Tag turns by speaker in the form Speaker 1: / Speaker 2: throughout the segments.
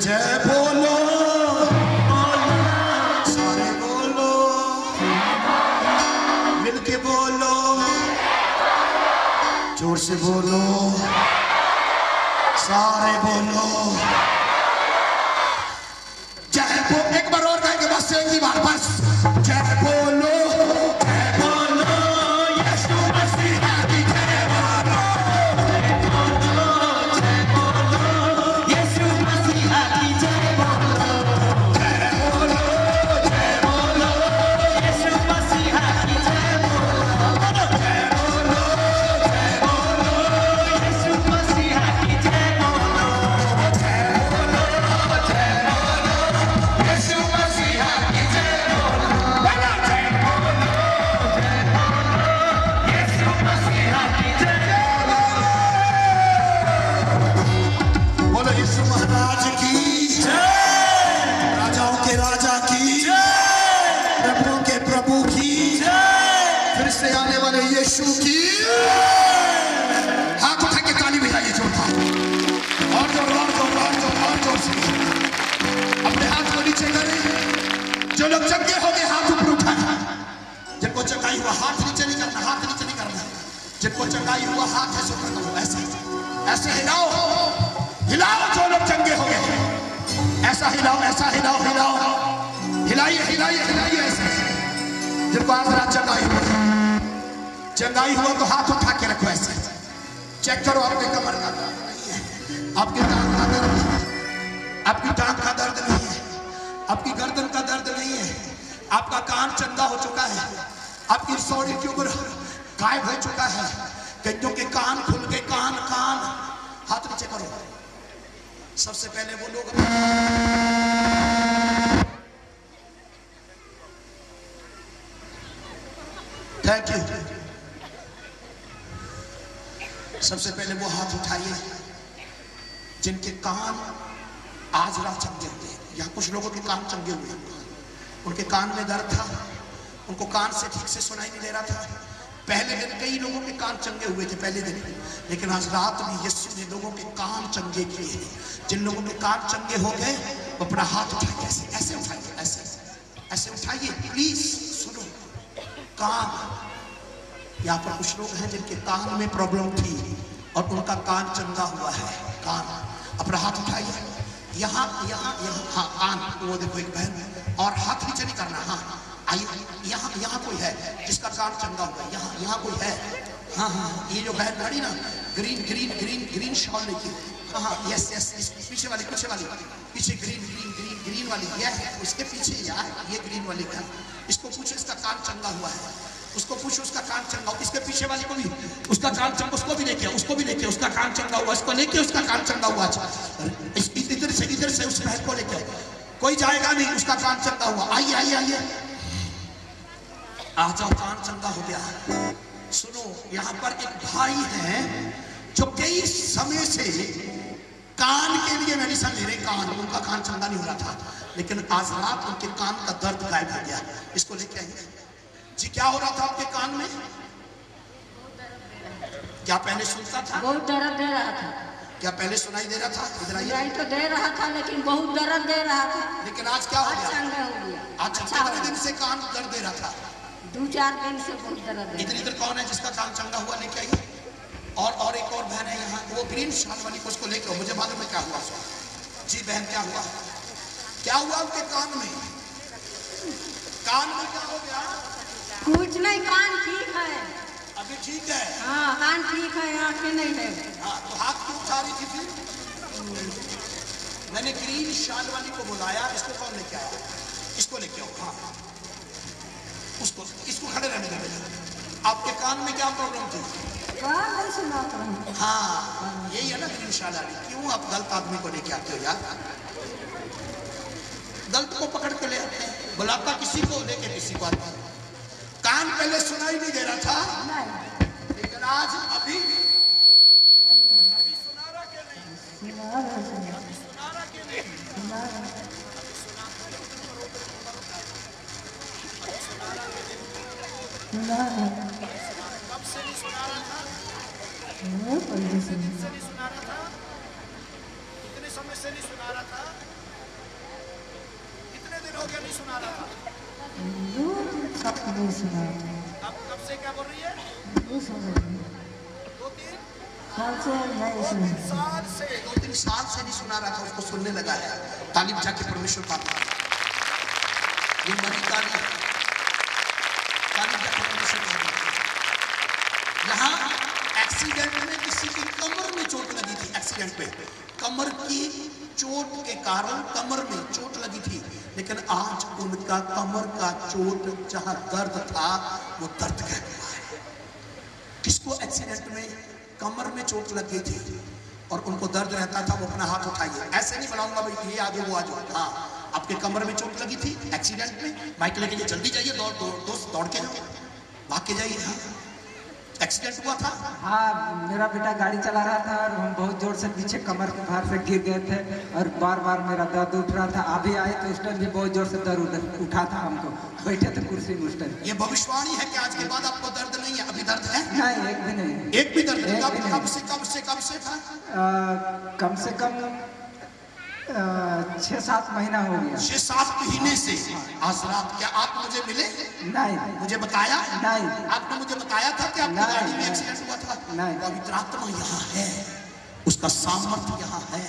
Speaker 1: जय बोलो, सारे बोलो, मिलके बोलो, जोर से बोलो, सारे बोलो जय बोलो। एक बार और गाएंगे बस, एक ही बार बस। जय बोलो, जय बोलो, यीशु मसीह की जय बोलो, जय बोलो, जय बोलो, यीशु मसीह की जय बोलो, जय बोलो, जय बोलो, यीशु मसीह की जय बोलो, जय बोलो, जय बोलो, यीशु मसीह की जय बोलो, जय बोलो, जय बोलो, यीशु मसीह की जय बोलो, जय बोलो, जय बोलो, यीशु मसीह की जय बोलो। बोलो यीशु महाराज की जय, राजाओं के राजा की जय, प्रभुओं के प्रभु की जय, फिर से आने वाले यीशु की जय। हाथ उठा के ताली बजाइए जोरदार, और जोर, और जोर, और जोर, और जोर से। अपने हाथ को नीचे करें। जो लोग चंगे हो गए हाथ ऊपर उठाना, जिनको चंगाई हुआ हाथ नीचे नहीं करना, हाथ नीचे नहीं करना। जिनको चंगाई हुआ हाथ ऐसे ऊपर करो, ऐसे ऐसे हिलाओ, हिलाओ। जो लोग चंगे हो गए ऐसा हिलाओ, ऐसा हिलाओ, हिलाओ, हिलाइए, हिलाइए, हिलाइए ऐसे। जिनको आज रात चंगाई हुआ तो हाथ उठा के रखो ऐसे। चेक करो आपके कमर का दर्द नहीं है, आपके टांग का दर्द नहीं है, आपकी टांग का दर्द नहीं है, आपकी गर्दन का दर्द नहीं है, आपका कान चंगा हो चुका है, आपकी सौड़ी की उम्र गायब हो चुका है, कईयों के कान खुल के कान हाथ नीचे करो। सबसे पहले वो लोग थैंक यू। सबसे पहले वो हाथ उठाइए जिनके कान आज रात चंगे हुए हैं। यहाँ कुछ लोगों के कान चंगे हुए हैं, उनके कान में दर्द था, उनको कान से ठीक से सुनाई नहीं दे रहा था। पहले दिन कई लोगों के कान चंगे हुए थे पहले दिन, लेकिन आज रात में यीशु ने लोगों के कान चंगे किए हैं। जिन लोगों के कान चंगे हो गए वो अपना हाथ उठाइए, ऐसे ऐसे उठाइए, ऐसे ऐसे उठाइए प्लीज। सुनो, कान, यहाँ पर कुछ लोग हैं जिनके कान में प्रॉब्लम थी और उनका कान चंगा हुआ है। कान, अपना हाथ उठाइए, यहाँ यहाँ यहाँ, हाँ कान, वो देखो एक बहन, और हाथ नीचे नहीं करना। हाँ आइए, यहाँ यहाँ कोई है जिसका कान चंगा हुआ है, यहाँ यहाँ कोई है। हाँ हाँ, ये जो बहन खड़ी ना, green green green green shawl लेके, हाँ हाँ, यस यस, पीछे वाली, पीछे वाली, पीछे ग्रीन ग्रीन ग्रीन ग्रीन वाली, ये है उसके पीछे यार, ये ग्रीन वाली का। इसको पूछो इसका कान चंगा हुआ है, उसको पूछो उसका कान चंगा हुआ। इसके पीछे वाली को भी उसका कान चंगा, उसको भी लेके, उसको भी लेके, उसका कान चंगा हुआ, इसको लेके उसका कान चंगा हुआ। इधर से उस बहन को लेके, कोई जाएगा नहीं, उसका कान चंगा हुआ। आइए आइए आइए, आ जाओ, कान चंगा हो गया। सुनो, यहाँ पर एक भाई है जो कई समय से कान के लिए मेडिसिन ले रहे, कान, उनका कान चंगा नहीं हो रहा था, लेकिन आज रात उनके कान का दर्द गायब हो गया। इसको लेके आइए जी। क्या हो रहा था आपके कान में? क्या पहले सुनता था?
Speaker 2: बहुत दर्द दे रहा था।
Speaker 1: क्या पहले सुनाई दे रहा था? इधर आइए।
Speaker 2: सुनाई तो दे रहा था लेकिन बहुत दर्द दे रहा था।
Speaker 1: लेकिन आज क्या हो गया?
Speaker 2: चंगा हो गया।
Speaker 1: अच्छा, कितने दिन से कान दर्द दे रहा था?
Speaker 2: 2-4 दिन से बहुत दर्द।
Speaker 1: इधर इधर कौन है जिसका कान चंगा हुआ? लेके आइए। और एक और बहन है यहाँ, वो ग्रीन शॉल वाली को, उसको लेके आओ। मुझे मालूम है क्या हुआ जी। बहन क्या हुआ? क्या हुआ आपके कान में? कान में क्या हो गया?
Speaker 2: कुछ नहीं, कान ठीक है
Speaker 1: अभी, ठीक है।
Speaker 2: हाँ, कान ठीक है, आंखें नहीं है।
Speaker 1: हाँ, तो हाथ क्यों उठा रही थी फिर? मैंने ग्रीन शॉल वाली को बुलाया, इसको कौन लेके आया? इसको लेके आओ। हाँ, उसको, इसको खड़े रहने दो। आपके कान में क्या प्रॉब्लम थी? हाँ, यही है ना ग्रीन शॉल वाली। क्यों आप गलत आदमी को लेके आते हो यार? गलत को पकड़ के ले आते हैं। बुलाता किसी को, लेके किसी को आता। कान पहले सुनाई नहीं दे रहा था, लेकिन आज अभी सुना रहा के नहीं? सुना रहा के नहीं? कब से नहीं सुना रहा था? कितने समय से नहीं सुना रहा था? कितने दिन हो गए नहीं सुना रहा था?
Speaker 2: नहीं सुना।
Speaker 1: अब कब से क्या बोल रही है?
Speaker 2: नहीं समझ में।
Speaker 1: 2-3
Speaker 2: साल से नहीं सुना।
Speaker 1: साल से 2-3 साल से नहीं सुना रहा था, उसको सुनने लगा है। तालीम जाके परमेश्वर का ये मरी तालीम जाके परमेश्वर का। यहाँ एक्सीडेंट में किसी की कमर में चोट लगी थी। एक्सीडेंट में कमर की चोट के कारण कमर में चोट लगी थी, लेकिन आज उनका कमर का चोट जहां दर्द था वो दर्द गया है। किसको एक्सीडेंट में कमर में चोट लग गई थी और उनको दर्द रहता था, वो अपना हाथ उठाइए। ऐसे नहीं बनाऊंगा भाई ये आजो वो आजो। हाँ, आपके कमर में चोट लगी थी एक्सीडेंट में, बाइक लेके जल्दी जाइए, दौड़ के जाओ, भाग के जाइए। हाँ, एक्सीडेंट हुआ था।
Speaker 3: हाँ, मेरा बेटा गाड़ी चला रहा था और हम बहुत जोर से पीछे कमर के भार से गिर गए थे और बार बार मेरा दर्द उठ रहा था। अभी आए तो उस टाइम भी बहुत जोर से दर्द उठा था, हमको बैठे थे कुर्सी में उस टाइम।
Speaker 1: ये भविष्यवाणी है कि आज के बाद आपको दर्द नहीं है? अभी दर्द है?
Speaker 3: नहीं, एक भी नहीं।
Speaker 1: एक भी दर्द नहीं। कब से था?
Speaker 3: कम से कम 6-7 महीना हो गया।
Speaker 1: 6-7 महीने से। आज रात क्या आप मुझे मिले?
Speaker 3: नहीं।
Speaker 1: मुझे बताया?
Speaker 3: नहीं।
Speaker 1: आपने मुझे बताया था कि आपकी गाड़ी में एक्सीडेंट हुआ था?
Speaker 3: नहीं।
Speaker 1: पवित्र आत्मा यहाँ है, उसका सामर्थ्य यहाँ है,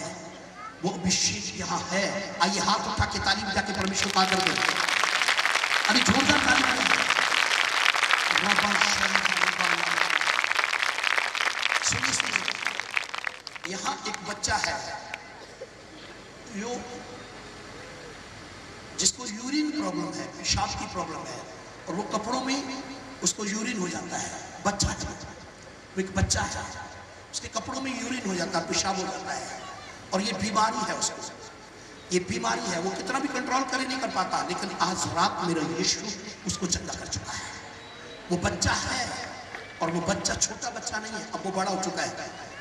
Speaker 1: वो अभिषेक यहाँ है। आइए हाथ उठा के तालीम जाके परमेश्वर का आदर करें। अभी जोरदार तालीम। सुनिए, यहाँ एक बच्चा है जिसको यूरिन प्रॉब्लम है, पेशाब की प्रॉब्लम है, और वो कपड़ों में उसको यूरिन हो जाता है। बच्चा है, वो एक बच्चा है, उसके कपड़ों में यूरिन हो जाता है, पेशाब हो जाता है, और ये बीमारी है उसको। ये बीमारी है, वो कितना भी कंट्रोल करे नहीं कर पाता, लेकिन आज रात मेरा यीशु उसको चंगा कर चुका है। वो बच्चा है, और वो बच्चा छोटा बच्चा नहीं है, अब वो बड़ा हो चुका है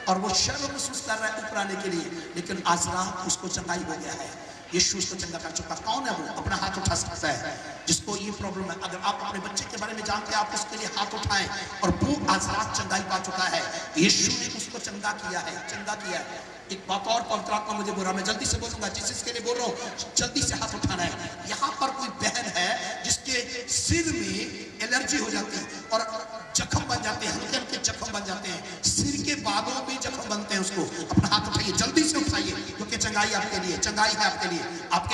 Speaker 1: और वो शर्म महसूस कर रहा है ऊपर आने के लिए, लेकिन आज रात उसको चंगाई हो गया है। यीशु उसको चंगा कर चुका। कौन है वो? अपना हाथ उठा सकता है जिसको ये प्रॉब्लम है। अगर आप अपने बच्चे के बारे में जानते हैं, आप उसके लिए हाथ उठाएं, और वो आज रात चंगाई पा चुका है। यीशु ने उसको चंगा किया है, चंगा किया है। एक बात और पवित्र आत्मा मुझे बोल रहा, मैं जल्दी से बोलूंगा, जिस इसके लिए बोल रहा हूँ जल्दी से हाथ उठाना है। यहाँ पर कोई बहन है जिसके सिर में एलर्जी हो जाती है और जख्म बन जाते हैं, हल्के हल्के जख्म बन जाते हैं, सिर के बालों में जख्म बनते हैं। उसको अपना हाथ उठाइए, जल्दी से उठाइए, क्योंकि चंगाई आपके लिए, चंगाई है आपके लिए। आपके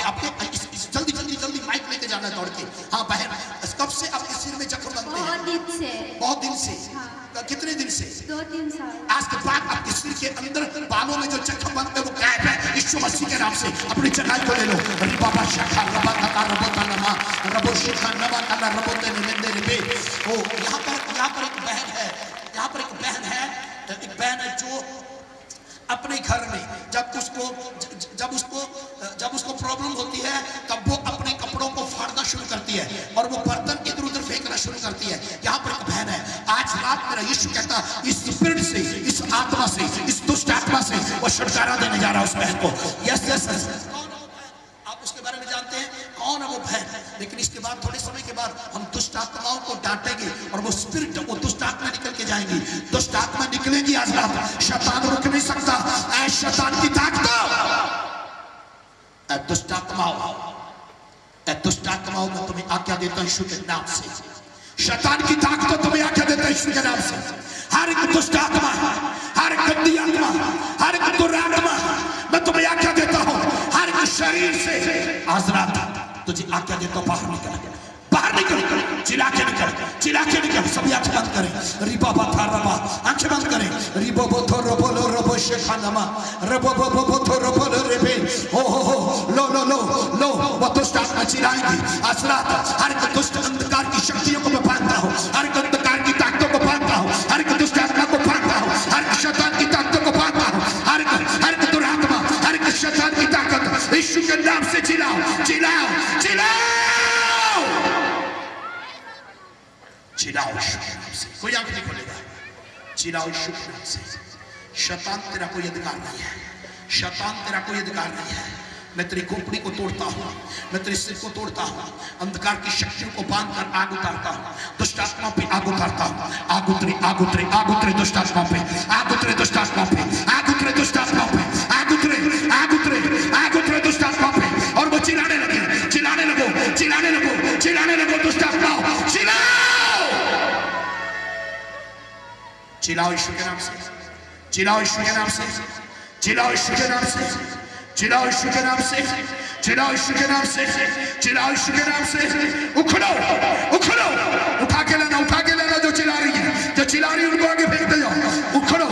Speaker 1: जल्दी जल्दी जल्दी माइक लेके जाना है दौड़ के। हाँ बहन, कब से आपके सिर में जख्म बनते हैं? बहुत दिन से। हाँ। कितने दिन से?
Speaker 2: 2-3 साल।
Speaker 1: आज के बाद आपके सिर के अंदर बालों में जो जख्म बनते हैं वो गायब है। यीशु मसीह के नाम से अपनी चंगाई को ले लो। बाबा शाखा रबा का रबो तनमा रबो शिखा नबा का रबो तेने नंदे रे। ओ यहाँ पर एक बहन है, यहाँ पर एक बहन है जो अपने घर में जब उसको प्रॉब्लम होती है, तब वो अपने कपड़ों को फाड़ना शुरू करती है और वो बर्तन इधर उधर फेंकना शुरू करती है। यहाँ पर एक बहन है, आज रात मेरा यीशु कहता इस स्पिरिट से, इस आत्मा से, इस दुष्ट आत्मा से वो छुटकारा देने जा रहा है उस बहन को। Yes yes yes. आप उसके बारे में जानते हैं कौन है वो बहन? लेकिन इसके बाद थोड़े समय के बाद हम दुष्ट आत्माओं को डांटेंगे और वो स्पिरिट, वो दुष्ट आत्मा निकल के जाएंगी। दुष्ट आत्मा निकलेंगी आज रात, शैतान रुक नहीं सकता। ऐ शैतान की ताकत, ऐ दुष्ट आत्माओं में तुम्हें आज्ञा देता हूं यीशु के नाम से। शैतान की ताकत तुम्हें आज्ञा देता हूं यीशु के नाम से। हर एक दुष्ट आत्मा, हर एक गंदी आत्मा, हर एक दुरात्मा, मैं तुम्हें आज्ञा देता हूं हर एक शरीर से आज रात तुझे आज्ञा देता हूं, बाहर निकल, बाहर निकल, चिल्ला के निकल। सभी आंखें बंद करें। रिबा बाथा रबा, आंखें बंद करें। रिबो बोथो रबो लो रबो शेखानमा रबो बो बोथो रबो लो रेबे। हो लो वो दुष्ट आत्मा चिल्लाएंगी आज रात। हर एक दुष्ट अंधकार की शक्तियों को मैं बांधता हूं, हर एक अंधकार की ताकतों को बांधता हूं, हर एक दुष्ट आत्मा को बांधता हूं, हर एक शैतान की ताकतों को बांधता हूं, हर एक दुरात्मा, हर एक शैतान की ताकत यीशु के नाम से चिल्लाओ। कोई आंख नहीं खोलेगा। चिल्लाओ यीशु के नाम से। शैतान तेरा कोई अधिकार नहीं है, शैतान तेरा कोई अधिकार नहीं है। मैं तेरी खोपड़ी को तोड़ता हूँ, मैं तेरे सिर को तोड़ता हूँ, अंधकार की शक्तियों को बांधकर आग उतारता हूँ, दुष्ट आत्मा पे आग उतारता हूँ। आग उतरे दुष्ट आत्मा पे, आग उतरे दुष्ट आत्मा पे, आग उतरे दुष्ट आत्मा पे, आग उतरे चिल्लाओ यीशु के नाम से, चिल्लाओ यीशु के नाम से, चिल्लाओ यीशु के नाम से, चिल्लाओ यीशु के नाम से, चिल्लाओ यीशु के नाम से, चिल्लाओ यीशु के नाम से। उखड़ो, उखड़ो, उठा के लेना जो चिल्ला रही है, जो चिल्ला रही है उनको आगे फेंक दे जाओ। उखड़ो,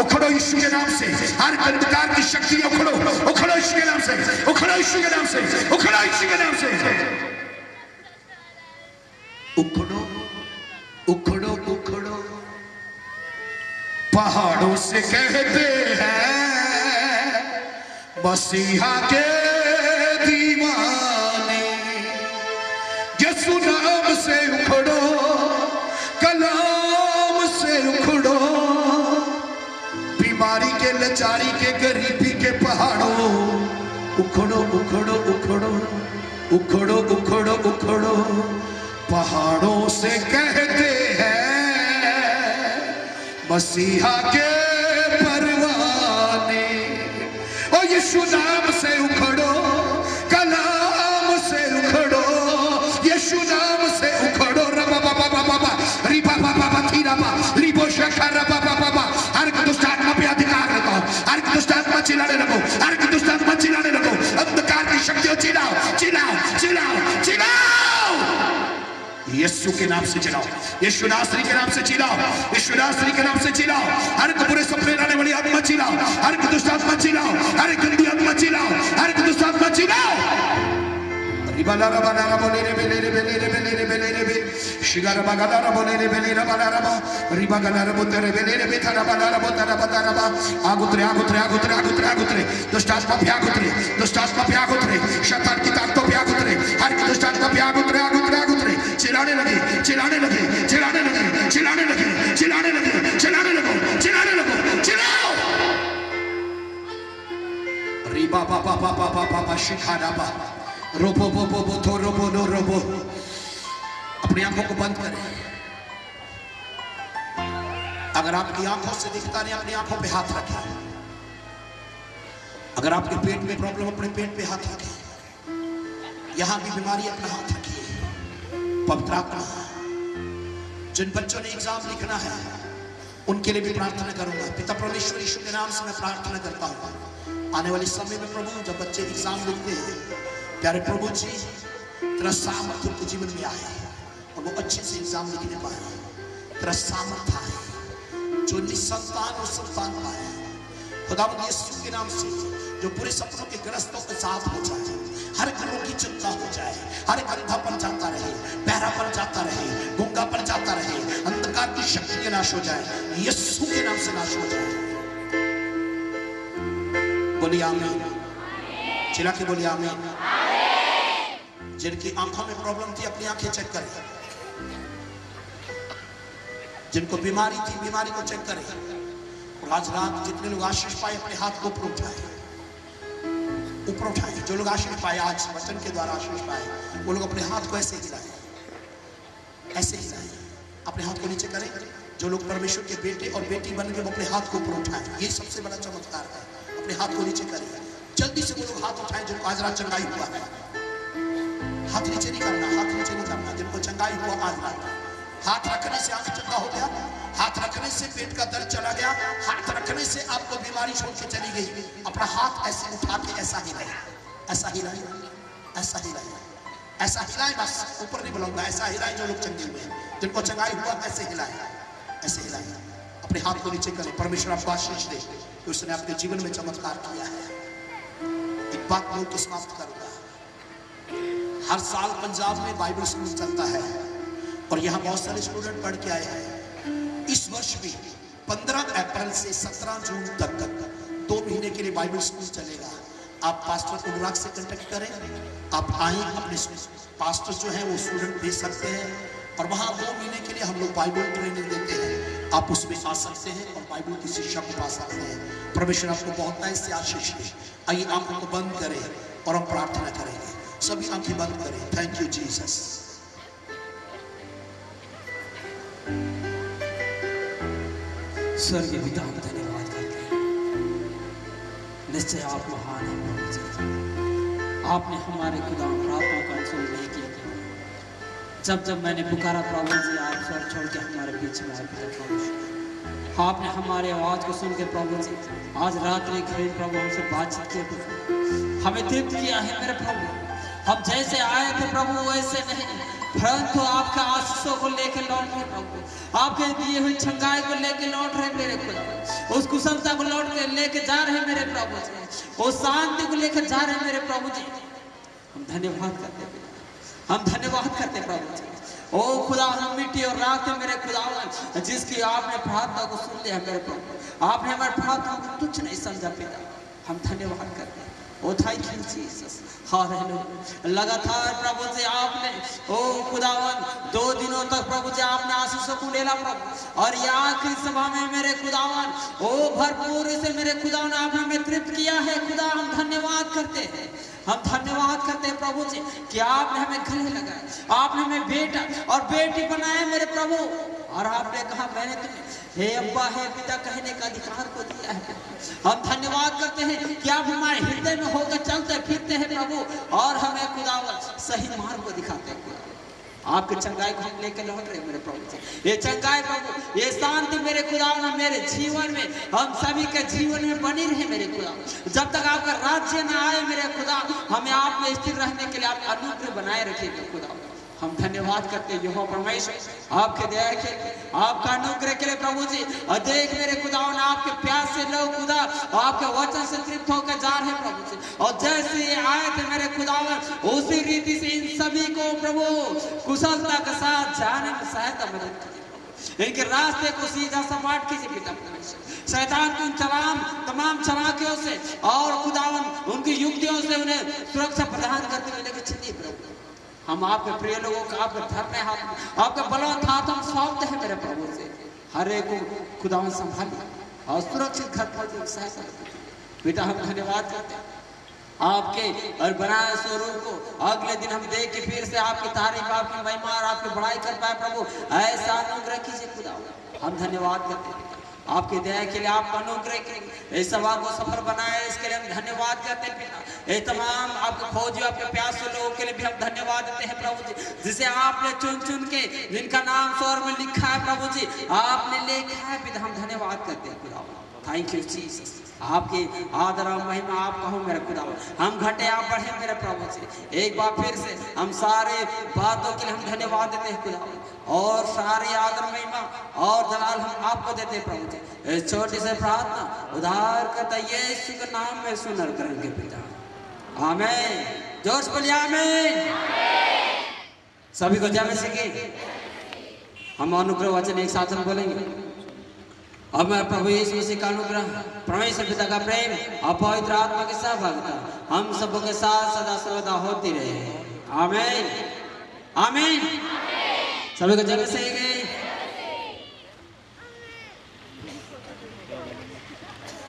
Speaker 1: उखड़ो यीशु के नाम से, हर अंधकार की शक्ति उखड़ो, उखड़ो यीशु के नाम से, उखड़ो यीशु के नाम से, उखड़ो यीशु के नाम से। उखड़ो, उखड़ो, उखड़ो। पहाड़ों से कहते हैं मसीहा के दीवाने, यीशु नाम से उखड़ो, कलाम से उखड़ो। बीमारी के, लाचारी के, गरीबी के पहाड़ों, उखड़ो, उखड़ो, उखड़ो, उखड़ो, उखड़ो, उखड़ो। पहाड़ों से कहते हैं मसीहा के परवाने, ओ यीशु नाम से उखड़ो, कलाम से उखड़ो, यीशु नाम से उखड़ो। रबा बाबा बाबा रिबा बाबा थीरा बा रिबो शखा रबा बाबा। हर दुष्ट आत्मा पे अधिकार लगाओ, हर दुष्ट आत्मा चिल्लाने लगो, हर दुष्ट आत्मा चिल्लाने लगो। अंधकार की शक्तियों चिल्लाओ, चिल्लाओ, चिल्लाओ, चिल्लाओ। यीशु के नाम से चिल्लाओ, यीशु नासरी के नाम से चिल्लाओ, यीशु नासरी के नाम से चिल्लाओ। हर बुरे सपने लाने वाली आत्मा चिल्लाओ, हर दुष्ट आत्मा चिल्लाओ, हर गंदी आत्मा चिल्लाओ, हर दुष्ट आत्मा चिल्लाओ। रिबाला रबाला रबोले रे बेले रे बेले रे बेले रे बेले रे बे शिगारा बागाला रबोले रे बेले रबाला रबा रिबागाला रबोते रे बेले रे बेता रबाला रबोता रबता रबा। आगुतरे, आगुतरे, आगुतरे, आगुतरे, आगुतरे। दुष्ट आत्मा पे आगुतरे, दुष्ट आत्मा पे आगुतरे, शैतान की ताकतों पे आगुतरे, हर दुष्ट आत्मा पे आगुतरे, आगुतरे, आगुतरे। चिल्लाने लगे, चिल्लाने लगे, चिल्लाने लगे, चिल्लाने लगे, चिल्लाने लगे, चिल्लाने लगो, चिल्लाने लगो, चिल्लाओ। रिबा बाबा बाबा बाबा शिखाना बा रोबो बो बो बो थो रोबो नो रोबो। अपनी आंखों को बंद करें। अगर आपकी आंखों से दिखता नहीं, अपनी आंखों पे हाथ रखें। अगर आपके पेट में प्रॉब्लम, अपने पेट पे हाथ रखें। यहां की बीमारी अपना हाथ रखिए। पवित्र आत्मा, जिन बच्चों ने एग्जाम लिखना है उनके लिए भी प्रार्थना करूंगा। पिता परमेश्वर यीशु के नाम से मैं प्रार्थना करता हूं, आने वाले समय में प्रभु जब बच्चे एग्जाम लिखते हैं, प्यारे प्रभु जी तेरा सामर्थ्य उनके जीवन में आए और वो अच्छे से एग्जाम लिखने पाए। तेरा सामर्थ्य आए, जो निसंतान और संतान पाए खुदावंद यीशु के नाम से, जो पूरे सपनों के ग्रस्तों के साथ हो जाए, हर घरों की चिंता हो जाए, हर अंधा पर जाता रहे, बहरा पर जाता रहे, गूंगा पर जाता रहे, अंधकार की शक्ति के नाश हो जाए, यीशु के नाम से नाश हो जाए। बोलिए आमीन, चिल्ला के बोलिए आमीन। जिनकी आंखों में प्रॉब्लम थी अपनी आंखें चेक करें, जिनको बीमारी थी बीमारी को चेक करें। और आज रात जितने लोग आशीष पाए अपने हाथ को ऊपर उठाए, ऊपर उठाए। जो लोग आशीष पाए आज वचन के द्वारा आशीष पाए, वो लोग अपने हाथ को ऐसे हिलाएं, ऐसे हिलाएं, अपने हाथ को नीचे करें। जो लोग परमेश्वर के बेटे और बेटी बन गए वो अपने हाथ को ऊपर उठाएं। ये सबसे बड़ा चमत्कार है। अपने हाथ को नीचे करें, जल्दी से वो लोग हाथ उठाएं जिनको आज रात चंगाई हुआ है। हाथ नीचे नहीं करना, हाथ नीचे नहीं करना। जिनको चंगाई हुआ आज रात, हाथ रखने से आंख चंगा हो गया, हाथ रखने से पेट का दर्द चला गया, हाथ रखने से आपको बीमारी छोड़ के चली गई। अपना हाथ ऐसे उठा के ऐसा हिलाए, ऐसा हिलाए, ऐसा हिलाए, ऐसा हिलाए। बस ऊपर नहीं बुलाऊंगा, ऐसा हिलाए। जो लोग चंगे हुए हैं, जिनको चंगाई हुआ, ऐसे हिलाए, ऐसे हिलाए। अपने हाथ को नीचे करें। परमेश्वर आपको आशीष दे कि उसने आपके जीवन में चमत्कार किया है। एक बात बोल के समाप्त करूंगा। हर साल पंजाब में बाइबल स्कूल चलता है और यहाँ बहुत सारे स्टूडेंट पढ़ के आए हैं। इस वर्ष भी 15 अप्रैल से 17 जून तक 2 महीने के लिए बाइबल स्कूल चलेगा। आप पास्टर अनुराग से कांटेक्ट करें, आप आए, अपने पास्टर जो है वो स्टूडेंट भेज सकते हैं और वहाँ 2 महीने के लिए हम लोग बाइबल ट्रेनिंग देते हैं। आप उसमें आ सकते हैं और बाइबल की शिक्षा को पा सकते हैं। परमेश्वर आपको बहुत ऐसे आशीष दे। आइए आंखों को बंद करें और हम प्रार्थना करेंगे। सभी आंखें बंद करें। Thank you Jesus.
Speaker 3: स्वर्गीय पिता, हम धन्यवाद करते हैं। निश्चय आप महान हैं प्रभु जी। आपने हमारे खुदा प्रार्थना को सुन नहीं किया। जब जब मैंने पुकारा प्रभु जी, आप स्वर छोड़ के हमारे बीच में आए पिता प्रभु।
Speaker 4: आपने हमारे आवाज को सुन के प्रभु जी आज रात्रि खरीद प्रभु हमसे बातचीत किया प्रभु, हमें तृप्त किया है मेरे प्रभु। हम जैसे आए थे प्रभु वैसे नहीं, परंतु आपके आशीषों को लेकर लौट रहे प्रभु, आपके दिए हुए चंगाई को लेकर लौट रहे मेरे खुदा, उस कुशलता को लौट के लेके जा रहे मेरे प्रभु जी, उस शांति को लेकर जा रहे मेरे प्रभु जी। हम धन्यवाद करते हैं, हम धन्यवाद करते प्रभु जी। ओ खुदा हम मिट्टी और राख में मेरे खुदा जिसकी आपने प्रार्थना को सुन लिया मेरे प्रभु, आपने हमारे प्रार्थना को तुच्छ नहीं समझा पिता, हम धन्यवाद करते हैं। ओ थैंक यू जीसस, हालेलुया। लगातार प्रभु जी आपने ओ खुदावन 2 दिनों तक प्रभु जी आपने आशीषों को लेला प्रभु, और ये आखिरी सभा में मेरे खुदावन ओ भरपूर से मेरे खुदावन आपने हमें तृप्त किया है खुदा, हम धन्यवाद करते हैं, हम धन्यवाद करते हैं प्रभु जी कि आपने हमें गले लगाया, आपने हमें बेटा और बेटी बनाया मेरे प्रभु, और आपने कहा मैंने तुम्हें हे अब्बा हे पिता कहने का अधिकार को दिया है। हम धन्यवाद करते हैं कि आप हमारे हृदय में होकर चलते फिरते हैं प्रभु, और हमें खुदावन सही मार्ग को दिखाते हैं खुदा। आपके चंगाई को हम लेकर लौट रहे मेरे प्रभु जी, ये चंगाई प्रभु ये शांति मेरे खुदा मेरे जीवन में हम सभी के जीवन में बनी रहे मेरे खुदा, जब तक आपका राज्य न आए मेरे खुदा, हमें आप में स्थिर रहने के लिए आप अनुग्रह बनाए रखिए मेरे खुदा। हम धन्यवाद करते हैं यहोवा परमेश्वर आपके दया के आपका अनुग्रह के लिए प्रभु जी, और देख मेरे खुदा आपके प्यास से लोग खुदा आपके वचन से तृप्त होकर जा रहे प्रभु जी, और जैसे ये आए थे मेरे खुदा उसी रीति से इन सभी को प्रभु कुशलता के साथ जाने में सहायता मदद कीजिए, इनके रास्ते को सीधा सपाट कीजिए पिता परमेश्वर, शैतान की तमाम चालाकियों से और खुदावन उनकी युक्तियों से उन्हें सुरक्षा प्रदान करते हुए लेकर चलिए प्रभु। हम आपके प्रिय लोगों का आपके धर्म हाथ आपके बलवंत हाथ हम सौंपते हैं मेरे प्रभु से, हर एक को खुदावन संभालिए और सुरक्षित घर पर सहायता बेटा। हम धन्यवाद करते हैं आपके और बनाए स्वरूप को, अगले दिन हम देख के फिर से आपकी तारीफ आपकी महिमा और आपकी बड़ाई कर पाए प्रभु, ऐसा अनुग्रह कीजिए खुदा। हम धन्यवाद करते हैं आपकी दया के लिए, आपका अनुग्रह के लिए इस सभा को सफल बनाया, इसके लिए हम धन्यवाद करते हैं पिता। ये तमाम आपके फौजी आपके प्यासे लोगों के लिए भी हम धन्यवाद देते हैं प्रभु जी, जिसे आपने चुन चुन के जिनका नाम स्वर में लिखा है प्रभु जी, आपने लिखा है पिता, हम धन्यवाद करते हैं खुदा। थैंक यू जीसस, आपकी आदर और महिमा आप कहो मेरे खुदा, हम घटे आप बढ़े मेरे प्रभु जी। एक बार फिर से हम सारे बातों के लिए हम धन्यवाद देते हैं खुदा, और सारी आदर महिमा और दलाल हम आपको देते हैं प्रभु जी। इस छोटी से प्रार्थना उधार करता यीशु के नाम में सुनर करेंगे पिता, आमीन। जोश बोलिए आमीन। सभी को जय मसीह की। हम अनुग्रह वचन एक साथ हम बोलेंगे। अब मैं प्रभु यीशु मसीह का अनुग्रह, परमेश्वर पिता का प्रेम और पवित्र आत्मा की सहभागिता हम सबों के साथ सदा सर्वदा होती रहे, आमीन आमीन। सभी को जय मसीह की।